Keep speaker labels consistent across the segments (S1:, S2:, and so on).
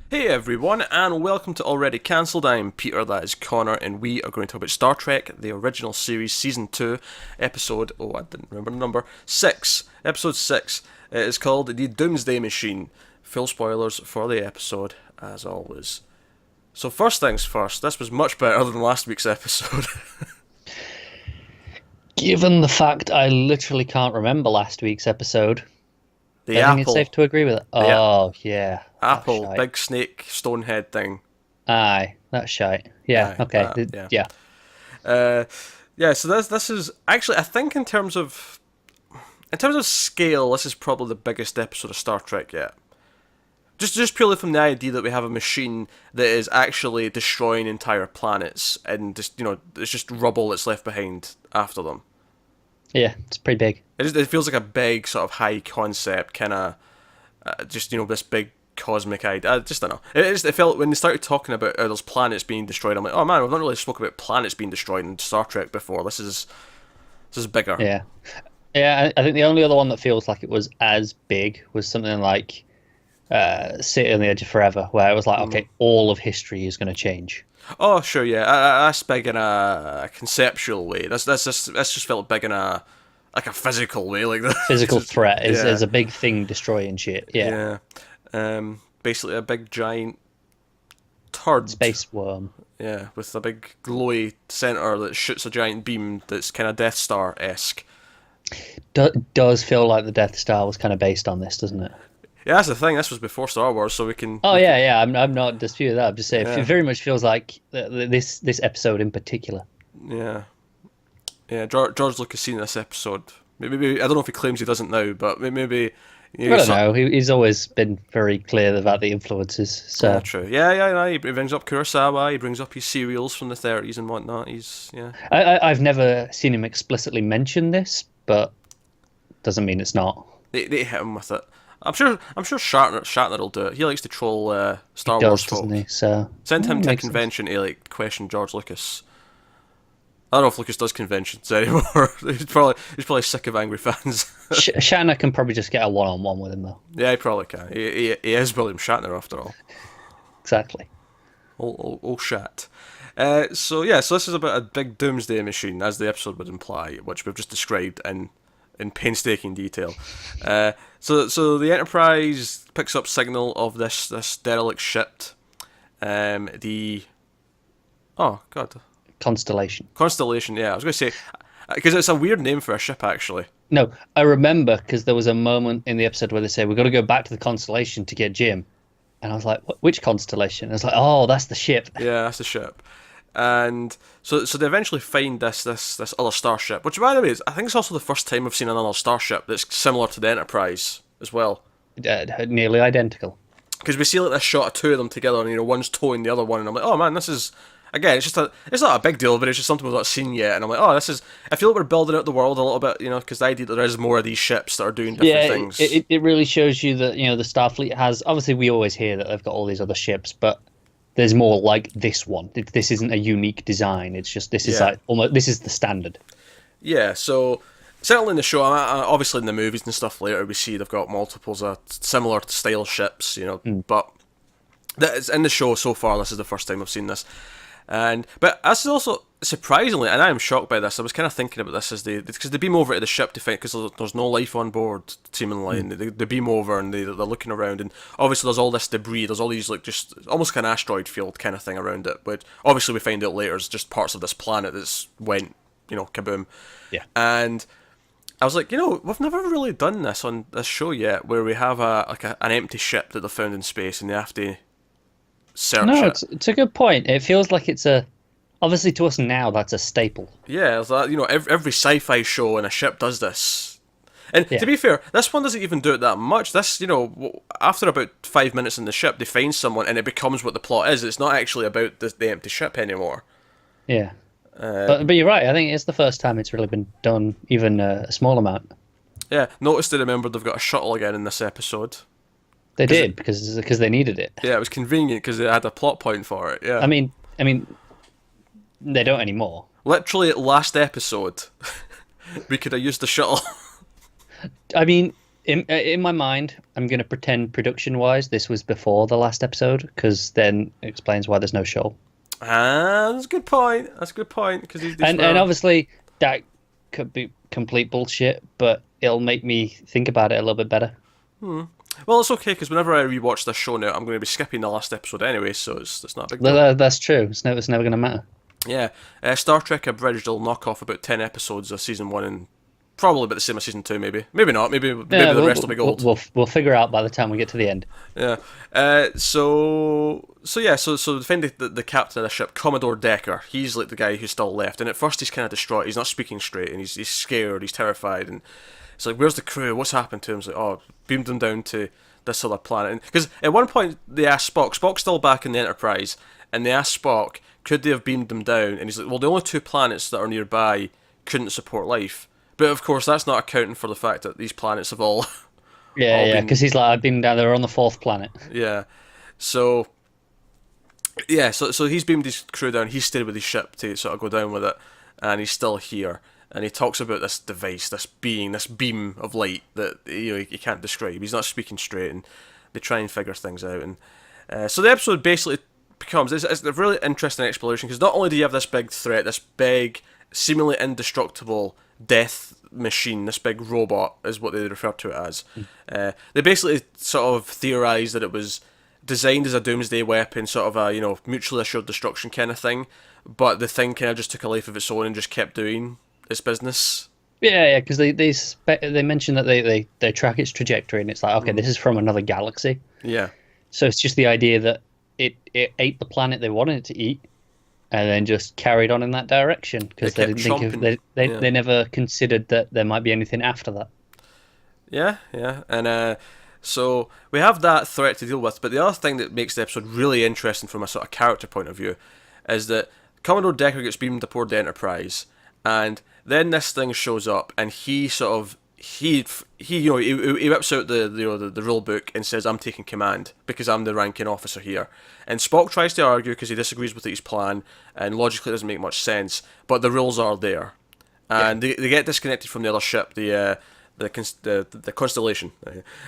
S1: Hey everyone, and welcome to Already Cancelled. I'm Peter, that is Connor, and we are going to talk about Star Trek, the original series, Season 2, Episode, I didn't remember the number, 6. Episode 6. It is called The Doomsday Machine. Full spoilers for the episode, as always. So first things first, this was much better than last week's episode.
S2: Given the fact I literally can't remember last week's episode,
S1: The
S2: I think it's
S1: apple,
S2: safe to agree with it. Oh, yeah. That's
S1: apple,
S2: shite.
S1: big snake, stonehead thing.
S2: Aye, that's shite. Yeah,
S1: Aye,
S2: okay.
S1: yeah.
S2: Yeah.
S1: Uh, yeah, so this is actually, I think in terms of scale, this is probably the biggest episode of Star Trek yet. Just purely from the idea that we have a machine that is actually destroying entire planets, and just it's just rubble that's left behind after them.
S2: Yeah, it's pretty big.
S1: It feels like a big sort of high concept kind of just this big cosmic idea. I just don't know. It felt when they started talking about those planets being destroyed. I'm like, oh man, we've not really spoken about planets being destroyed in Star Trek before. This is bigger.
S2: Yeah. Yeah, I think the only other one that feels like it was as big was something like City on the Edge of Forever, where it was like, okay, all of history is going to change.
S1: Oh sure, yeah. That's big in a conceptual way. That's just felt big in a like a physical way, like that.
S2: Physical threat is,
S1: Yeah.
S2: is a big thing destroying shit. Yeah.
S1: Basically a big giant turd.
S2: Space worm.
S1: Yeah, with a big glowy center that shoots a giant beam that's kind of Death Star esque.
S2: Does feel like the Death Star was kind of based on this, doesn't it?
S1: Yeah, that's the thing. This was before Star Wars, so we can.
S2: Oh yeah, yeah. I'm not disputing that. I'm just saying
S1: Yeah.
S2: it very much feels like this episode in particular.
S1: Yeah, yeah. George Lucas seen this episode. Maybe I don't know if he claims he doesn't now, but maybe.
S2: I don't know. He's always been very clear about the influences. So
S1: Yeah, true. Yeah. He brings up Kurosawa. He brings up his serials from the 30s and whatnot. He's yeah.
S2: I've never seen him explicitly mention this, but doesn't mean it's not.
S1: They hit him with it. I'm sure Shatner will do it. He likes to troll Star
S2: He
S1: Wars
S2: does,
S1: folk.
S2: doesn't he? So
S1: Send him to a
S2: makes sense.
S1: convention to like question George Lucas. I don't know if Lucas does conventions anymore. He's probably sick of angry fans.
S2: Shatner can probably just get a one-on-one with him though.
S1: Yeah, he probably can. He is William Shatner after all.
S2: Exactly.
S1: Oh shat. So this is about a big doomsday machine, as the episode would imply, which we've just described in painstaking detail. So the Enterprise picks up signal of this derelict ship. The oh god,
S2: Constellation.
S1: Constellation. Yeah, I was going to say because it's a weird name for a ship actually.
S2: No, I remember because there was a moment in the episode where they say we've got to go back to the Constellation to get Jim, and I was like, which Constellation? I was like, oh, that's the ship.
S1: Yeah, that's the ship. And so they eventually find this other starship, which by the way, I think it's also the first time we've seen another starship that's similar to the Enterprise as well.
S2: Nearly identical.
S1: Because we see like this shot of two of them together, and one's towing the other one, and I'm like, oh man, this is again, it's not a big deal, but it's just something we've not seen yet, and I'm like, oh, this is. I feel like we're building out the world a little bit, because the idea that there is more of these ships that are doing different
S2: Yeah,
S1: things.
S2: it really shows you that the Starfleet has, obviously we always hear that they've got all these other ships, but there's more like this one. This isn't a unique design. It's just this is
S1: Yeah.
S2: like almost this is the standard.
S1: Yeah, so certainly in the show, obviously in the movies and stuff later, we see they've got multiples of similar style ships, but that is in the show so far. This is the first time I've seen this, but this is also surprisingly, and I am shocked by this. I was kind of thinking about this because they beam over to the ship to find because there's no life on board seemingly, and they beam over and they're looking around, and obviously there's all this debris. There's all these like just almost like an asteroid field kind of thing around it, which obviously we find out later is just parts of this planet that's went kaboom.
S2: Yeah.
S1: And I was like, we've never really done this on this show yet, where we have an empty ship that they found in space and they have to search
S2: No,
S1: it.
S2: it's a good point. It feels like it's obviously to us now that's a staple.
S1: Yeah, it's like, every sci-fi show and a ship does this. And
S2: Yeah.
S1: to be fair, this one doesn't even do it that much. This, after about 5 minutes in the ship, they find someone and it becomes what the plot is. It's not actually about the empty ship anymore.
S2: Yeah. But you're right. I think it's the first time it's really been done, even a small amount.
S1: Yeah, notice they remembered they've got a shuttle again in this episode.
S2: They did because they needed it.
S1: Yeah, it was convenient because they had a plot point for it. Yeah.
S2: I mean, they don't anymore.
S1: Literally, last episode, we could have used the shuttle.
S2: I mean, in my mind, I'm going to pretend production-wise this was before the last episode, because then it explains why there's no show.
S1: Ah, that's a good point. That's a good point because these
S2: And obviously that could be complete bullshit, but it'll make me think about it a little bit better.
S1: Well, it's okay because whenever I rewatch this show now, I'm going to be skipping the last episode anyway, so it's not a big deal.
S2: That's true. It's never going to matter.
S1: Yeah, Star Trek Abridged will knock off about 10 episodes of season 1 and probably about the same as season 2, maybe. Maybe not, maybe the rest will be gold.
S2: We'll figure out by the time we get to the end.
S1: Yeah. So defending the captain of the ship, Commodore Decker, he's like the guy who's still left, and at first he's kind of distraught, he's not speaking straight, and he's scared, he's terrified, and it's like, where's the crew, what's happened to him? It's like, oh, beamed them down to this other planet. Because at one point they asked Spock's still back in the Enterprise, and they asked Spock, could they have beamed them down? And he's like, well, the only 2 planets that are nearby couldn't support life. But of course, that's not accounting for the fact that these planets have all...
S2: Yeah, because he's like, I've been down there on the 4th planet.
S1: Yeah. So he's beamed his crew down, he's stayed with his ship to sort of go down with it, and he's still here. And he talks about this device, this being, this beam of light that he can't describe. He's not speaking straight, and they try and figure things out. And so the episode basically becomes it's a really interesting exploration because not only do you have this big threat, this big, seemingly indestructible death machine, this big robot is what they refer to it as. They basically sort of theorise that it was designed as a doomsday weapon, sort of a mutually assured destruction kind of thing, but the thing kind of just took a life of its own and just kept doing its business.
S2: Yeah, because they mention that they track its trajectory, and it's like, okay, this is from another galaxy.
S1: Yeah.
S2: So it's just the idea that it ate the planet they wanted it to eat, and then just carried on in that direction because they didn't think of they never considered that there might be anything after that.
S1: Yeah, and so we have that threat to deal with, but the other thing that makes the episode really interesting from a sort of character point of view is that Commodore Decker gets beamed aboard the Enterprise, and then this thing shows up, and he sort of he whips out the rule book and says, I'm taking command because I'm the ranking officer here. And Spock tries to argue because he disagrees with his plan and logically it doesn't make much sense, but the rules are there, and they get disconnected from the other ship, the Constellation,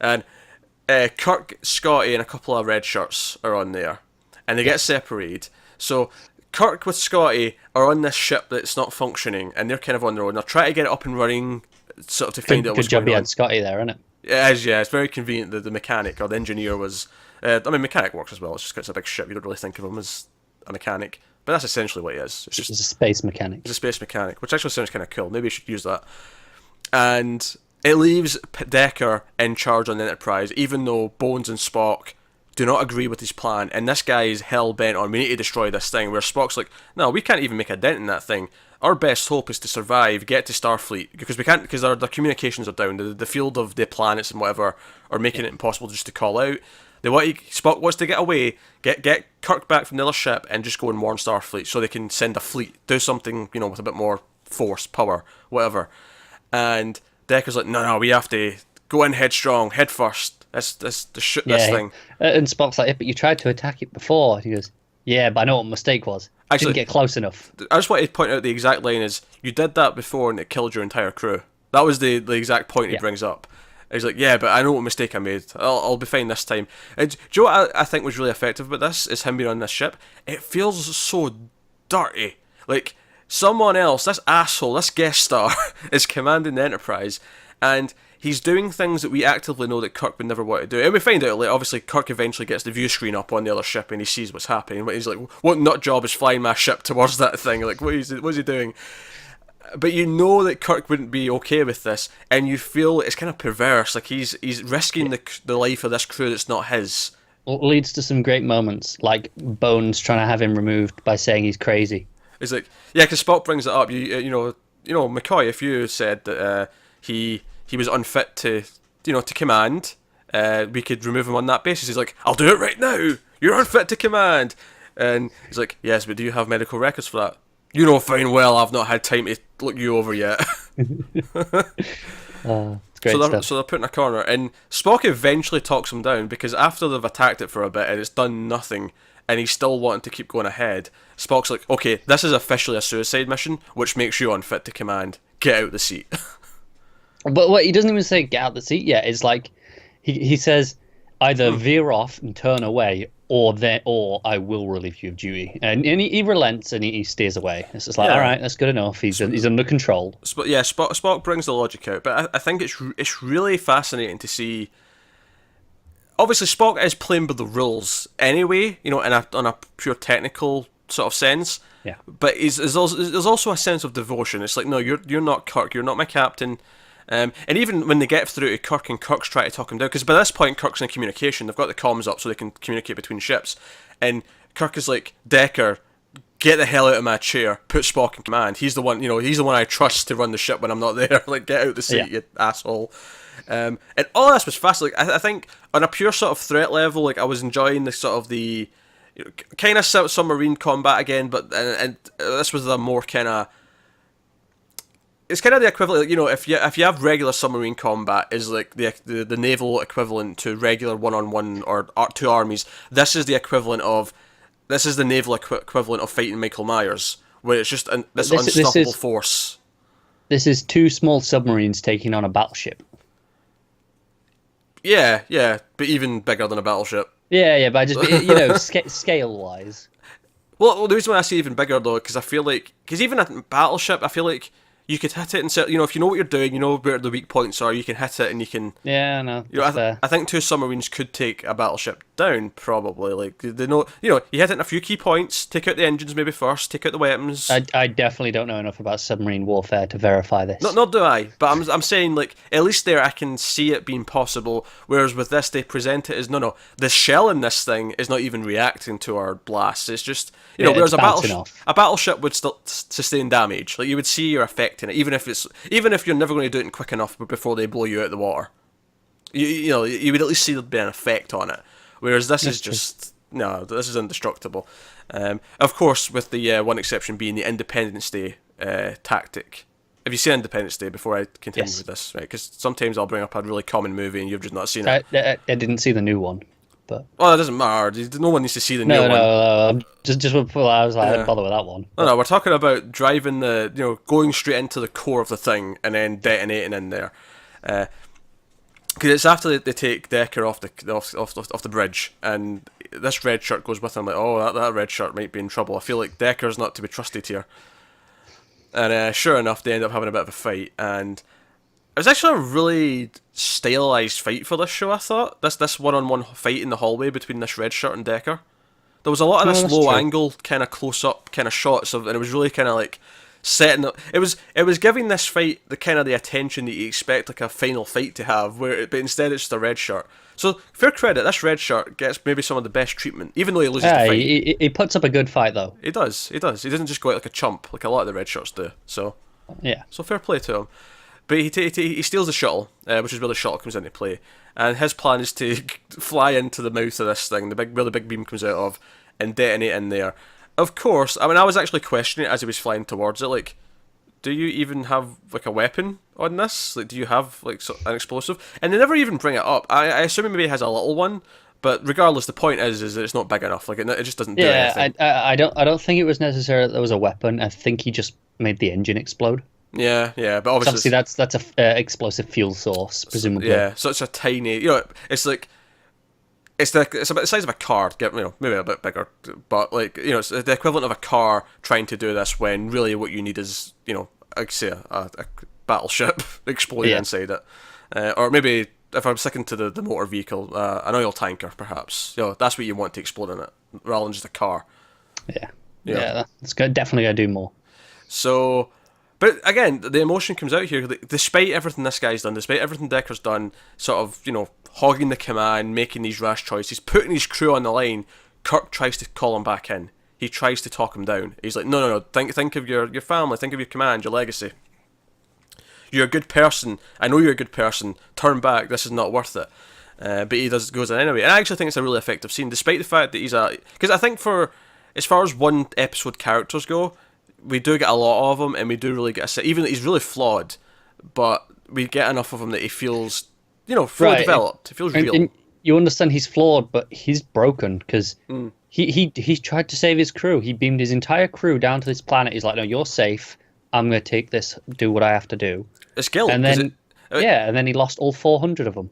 S1: and Kirk, Scotty, and a couple of red shirts are on there, and they get separated. So Kirk with Scotty are on this ship that's not functioning, and they're kind of on their own. They're trying to get it up and running, sort of to find out what's going on. Good job you
S2: had Scotty there, isn't it?
S1: Yeah, it's very convenient that the mechanic or the engineer was... mechanic works as well. It's just 'cause it's a big ship. You don't really think of him as a mechanic. But that's essentially what he is.
S2: It's a space mechanic.
S1: It's a space mechanic, which actually sounds kind of cool. Maybe you should use that. And it leaves Decker in charge on the Enterprise, even though Bones and Spock do not agree with his plan, and this guy is hell-bent on, we need to destroy this thing, where Spock's like, no, we can't even make a dent in that thing. Our best hope is to survive, get to Starfleet, because we can't, because their communications are down, the field of the planets and whatever are making it impossible just to call out. Spock wants to get away, get Kirk back from the other ship, and just go and warn Starfleet, so they can send a fleet, do something, with a bit more force, power, whatever. And Decker's like, no, we have to go in headstrong, head first. Let's shoot this thing.
S2: And Spock's like, but you tried to attack it before. He goes, yeah, but I know what my mistake was. Actually, didn't get close enough.
S1: I just wanted to point out the exact line is, you did that before and it killed your entire crew. That was the exact point he brings up. And he's like, yeah, but I know what mistake I made. I'll be fine this time. And do you know what I think was really effective about this? Is him being on this ship. It feels so dirty. Like, someone else, this asshole, this guest star, is commanding the Enterprise, and he's doing things that we actively know that Kirk would never want to do. And we find out, like, obviously, Kirk eventually gets the view screen up on the other ship and he sees what's happening. But he's like, what nut job is flying my ship towards that thing? Like, what is he doing? But you know that Kirk wouldn't be okay with this, and you feel it's kind of perverse. Like, he's risking the life of this crew that's not his.
S2: It leads to some great moments, like Bones trying to have him removed by saying he's crazy.
S1: He's like, yeah, because Spock brings it up. You know, McCoy, if you said that he was unfit to command, we could remove him on that basis. He's like, I'll do it right now. You're unfit to command. And he's like, yes, but do you have medical records for that? You know fine well I've not had time to look you over yet.
S2: It's great stuff.
S1: So they're put in a corner, and Spock eventually talks him down, because after they've attacked it for a bit and it's done nothing, and he's still wanting to keep going ahead, Spock's like, okay, this is officially a suicide mission, which makes you unfit to command. Get out the seat.
S2: But what he doesn't even say get out the seat yet. It's like he says either veer off and turn away, or I will relieve you of duty. And he relents and he steers away. It's just like, all right, that's good enough. He's under control.
S1: Yeah, Spock brings the logic out, but I think it's really fascinating to see. Obviously, Spock is playing by the rules anyway, on a pure technical sort of sense.
S2: Yeah.
S1: But there's also a sense of devotion. It's like, no, you're not Kirk. You're not my captain. And even when they get through to Kirk and Kirk's trying to talk him down, because by this point Kirk's in communication, they've got the comms up so they can communicate between ships, and Kirk is like, Decker, get the hell out of my chair, put Spock in command. He's the one, he's the one I trust to run the ship when I'm not there. Like, get out the seat, you asshole. And all this was fast. Like, I think on a pure sort of threat level, like, I was enjoying the sort of the kind of submarine combat again, but and this was the more kind of. It's kind of the equivalent, if you have regular submarine combat is like the naval equivalent to regular one-on-one or two armies. This is the naval equivalent of fighting Michael Myers, where it's just this unstoppable force.
S2: This is two small submarines taking on a battleship.
S1: Yeah, but even bigger than a battleship.
S2: Yeah, but I just scale-wise.
S1: Well, the reason why I say even bigger though, because I feel like even a battleship, I feel like. You could hit it and set, if you know what you're doing, you know where the weak points are, you can hit it and you can.
S2: Yeah, no.
S1: I think two submarines could take a battleship down, probably. Like, they know, you hit it in a few key points, take out the engines maybe first, take out the weapons.
S2: I definitely don't know enough about submarine warfare to verify this.
S1: Not do I, but I'm saying, like, at least there I can see it being possible, whereas with this they present it as, no, the shell in this thing is not even reacting to our blasts. It's just, whereas a battleship would still sustain damage. Like, you would see your effect in it, even if you're never going to do it quick enough before they blow you out of the water. You would at least see there be an effect on it. Whereas this is just this is indestructible. Of course, with the one exception being the Independence Day tactic. Have you seen Independence Day before I continue with this? Right, because sometimes I'll bring up a really common movie and you've just not seen it.
S2: I didn't see the new one. But
S1: well, it doesn't matter. No one needs to see the new one.
S2: No. Just I was like, I didn't bother with that one.
S1: No, we're talking about driving going straight into the core of the thing and then detonating in there. Because it's after they take Decker off the bridge, and this red shirt goes with him. Like, oh, that red shirt might be in trouble. I feel like Decker's not to be trusted here. And sure enough, they end up having a bit of a fight, and it was actually a really stylized fight for this show, I thought. This one-on-one fight in the hallway between this red shirt and Decker. There was a lot of this low-angle, kind of close-up kind of shots, and it was really kind of like setting up. It was giving this fight the kind of the attention that you expect like a final fight to have, but instead it's just a red shirt. So, fair credit, this red shirt gets maybe some of the best treatment, even though he loses the fight.
S2: He puts up a good fight, though.
S1: He does. He doesn't just go out like a chump, like a lot of the red shirts do. So fair play to him. But he steals the shuttle, which is where the shuttle comes into play. And his plan is to fly into the mouth of this thing, where the big beam comes out of, and detonate in there. Of course, I was actually questioning it as he was flying towards it, like, do you even have, like, a weapon on this? Like, do you have, like, an explosive? And they never even bring it up. I assume maybe he has a little one, but regardless, the point is that it's not big enough. Like, it just doesn't do anything.
S2: I don't think it was necessary that there was a weapon. I think he just made the engine explode.
S1: Yeah, but obviously
S2: that's a explosive fuel source, presumably.
S1: Yeah, so it's a tiny, it's like it's about the size of a car, maybe a bit bigger, but like it's the equivalent of a car trying to do this when really what you need is like say a battleship exploding inside it, or maybe if I'm sticking to the motor vehicle, an oil tanker perhaps. That's what you want to explode in it rather than just a car.
S2: Yeah, that's definitely gonna do more.
S1: So. But again, the emotion comes out here. Despite everything this guy's done, despite everything Decker's done, sort of, hogging the command, making these rash choices, putting his crew on the line, Kirk tries to call him back in. He tries to talk him down. He's like, no. Think of your family. Think of your command, your legacy. You're a good person. I know you're a good person. Turn back. This is not worth it. But he goes in anyway. And I actually think it's a really effective scene, despite the fact that he's because I think as far as one episode characters go, we do get a lot of him, and we do really get even though he's really flawed, but we get enough of him that he feels, fully developed. It feels real. And
S2: you understand he's flawed, but he's broken because he tried to save his crew. He beamed his entire crew down to this planet. He's like, no, you're safe. I'm going to take this, do what I have to do.
S1: It's guilt.
S2: And then Yeah, and then he lost all 400 of them.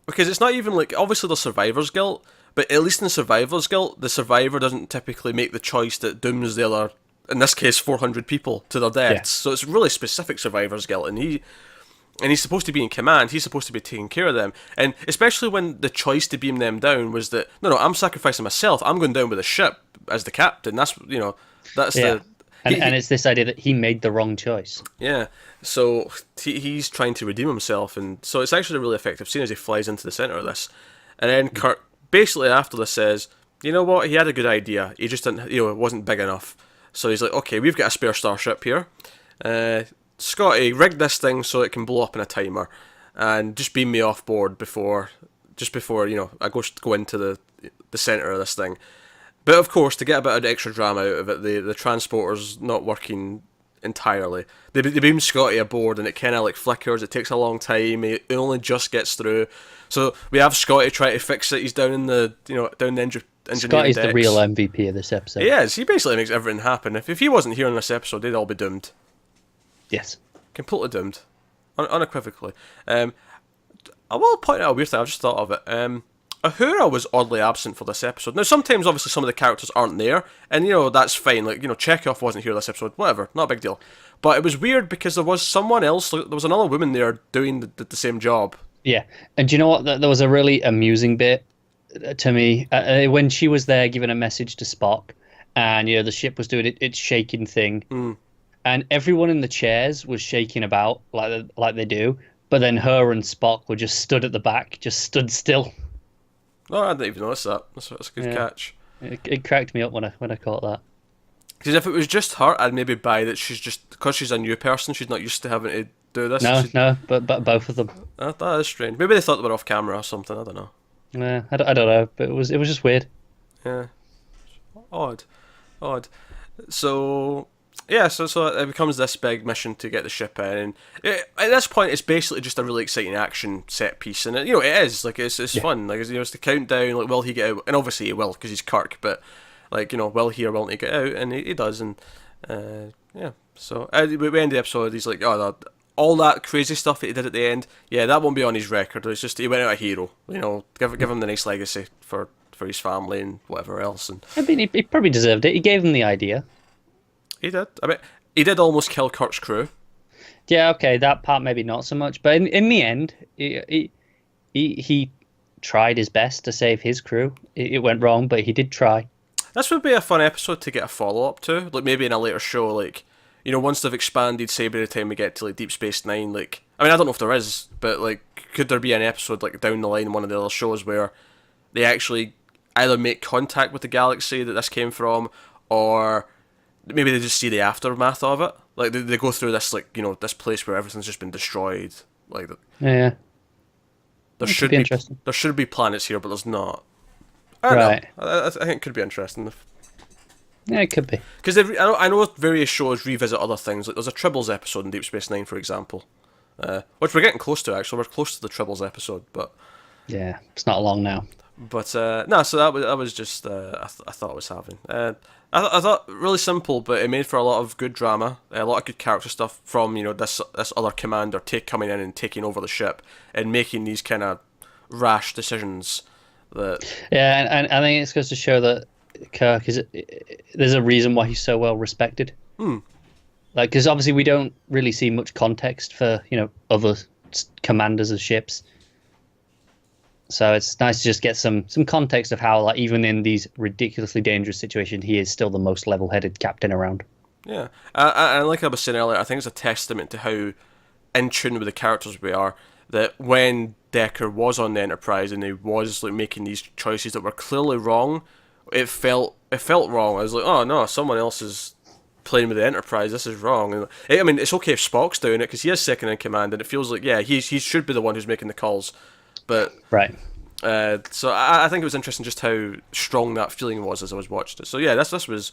S1: Because it's not even like, obviously there's survivor's guilt, but at least in survivor's guilt, the survivor doesn't typically make the choice that dooms the other, in this case, 400 people to their deaths. So it's really specific survivor's guilt, and he's supposed to be in command. He's supposed to be taking care of them, and especially when the choice to beam them down was that no, I'm sacrificing myself. I'm going down with the ship as the captain. That's the.
S2: And it's this idea that he made the wrong choice.
S1: Yeah, so he's trying to redeem himself, and so it's actually a really effective scene as he flies into the center of this, and then Kirk basically after this says, you know what, he had a good idea. He just didn't, it wasn't big enough. So he's like, okay, we've got a spare starship here. Scotty, rig this thing so it can blow up in a timer, and just beam me off board before I go into the center of this thing. But of course, to get a bit of extra drama out of it, the transporter's not working entirely. They beam Scotty aboard, and it kind of like flickers. It takes a long time. It only just gets through. So we have Scotty try to fix it. He's down in the engineering
S2: Scotty's
S1: decks.
S2: The real MVP of this episode.
S1: He is. He basically makes everything happen. If he wasn't here in this episode, they'd all be doomed.
S2: Yes.
S1: Completely doomed. Unequivocally. I will point out a weird thing. I just thought of it. Uhura was oddly absent for this episode. Now, sometimes, obviously, some of the characters aren't there, and, that's fine. Like, Chekhov wasn't here this episode. Whatever. Not a big deal. But it was weird because there was someone else, there was another woman there doing the same job.
S2: Yeah. And do you know what? There was a really amusing bit to me when she was there giving a message to Spock, and, the ship was doing its shaking thing, and everyone in the chairs was shaking about like they do, but then her and Spock were just stood at the back, just stood still.
S1: No, I didn't even notice that. That's a good catch.
S2: It cracked me up when I caught that.
S1: Because if it was just her, I'd maybe buy that she's just, because she's a new person, she's not used to having to do this.
S2: No, but both of them.
S1: That is strange. Maybe they thought they were off camera or something. I don't know.
S2: Yeah, I don't know, but it was just weird.
S1: Yeah, odd. So yeah, so it becomes this big mission to get the ship in, and at this point, it's basically just a really exciting action set piece, and it is like it's fun. Like it's the countdown. Like, will he get out? And obviously he will because he's Kirk. But like will he or won't he get out? And he does, and yeah. So we end the episode. He's like, all that crazy stuff that he did at the end. Yeah, that won't be on his record. It's just he went out a hero. Give him the nice legacy for his family and whatever else. And
S2: I mean, he probably deserved it. He gave them the idea.
S1: He did. I mean, he did almost kill Kirk's crew.
S2: Yeah, okay, that part maybe not so much, but in the end, he tried his best to save his crew. It went wrong, but he did try.
S1: This would be a fun episode to get a follow up to, like maybe in a later show, like once they've expanded, say by the time we get to like Deep Space Nine, like I mean I don't know if there is, but like could there be an episode like down the line in one of the other shows where they actually either make contact with the galaxy that this came from, or maybe they just see the aftermath of it. Like they go through this this place where everything's just been destroyed. Like
S2: yeah,
S1: there should be planets here, but there's not. I don't know. I think it could be interesting.
S2: Yeah, it could be.
S1: Because I know various shows revisit other things. Like there's a Tribbles episode in Deep Space Nine, for example, which we're getting close to. Actually, we're close to the Tribbles episode, but
S2: yeah, it's not long now.
S1: But no, so that was just I thought it was having. I thought really simple, but it made for a lot of good drama, a lot of good character stuff from this other commander coming in and taking over the ship and making these kind of rash decisions.
S2: Yeah, and I think it goes to show that Kirk there's a reason why he's so well respected. Like, because obviously we don't really see much context for other commanders of ships. So it's nice to just get some context of how, like, even in these ridiculously dangerous situations, he is still the most level-headed captain around. Yeah,
S1: and like I was saying earlier, I think it's a testament to how in tune with the characters we are, that when Decker was on the Enterprise and he was like making these choices that were clearly wrong, it felt wrong. I was like, oh no, someone else is playing with the Enterprise. This is wrong. And I mean, it's okay if Spock's doing it because he is second in command, and it feels like he should be the one who's making the calls. But
S2: right.
S1: So I think it was interesting just how strong that feeling was as I was watching it. So yeah, this was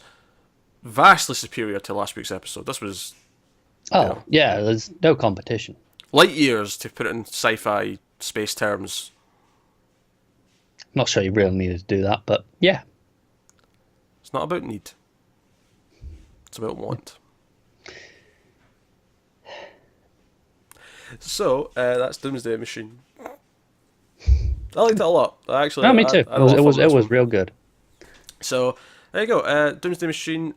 S1: vastly superior to last week's episode. This was
S2: yeah, there's no competition.
S1: Light years, to put it in sci-fi space terms.
S2: Not sure you really needed to do that, but yeah.
S1: It's not about need. It's about want. So that's Doomsday Machine. I liked it a lot. Actually,
S2: No, me too.
S1: I had a lot of fun with
S2: It
S1: this
S2: was
S1: one.
S2: real good.
S1: So there you go. Doomsday Machine.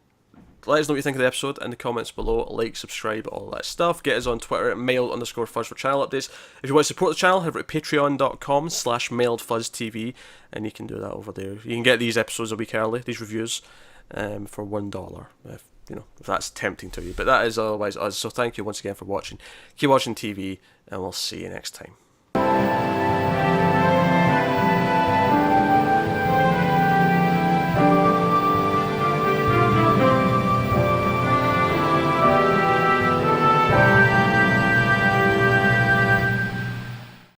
S1: Let us know what you think of the episode in the comments below. Like, subscribe, all that stuff. Get us on Twitter at mailed_fuzz for channel updates. If you want to support the channel, head over to patreon.com/mailedfuzztv, and you can do that over there. You can get these episodes a week early, these reviews, for $1. If that's tempting to you. But that is otherwise us. So thank you once again for watching. Keep watching TV, and we'll see you next time.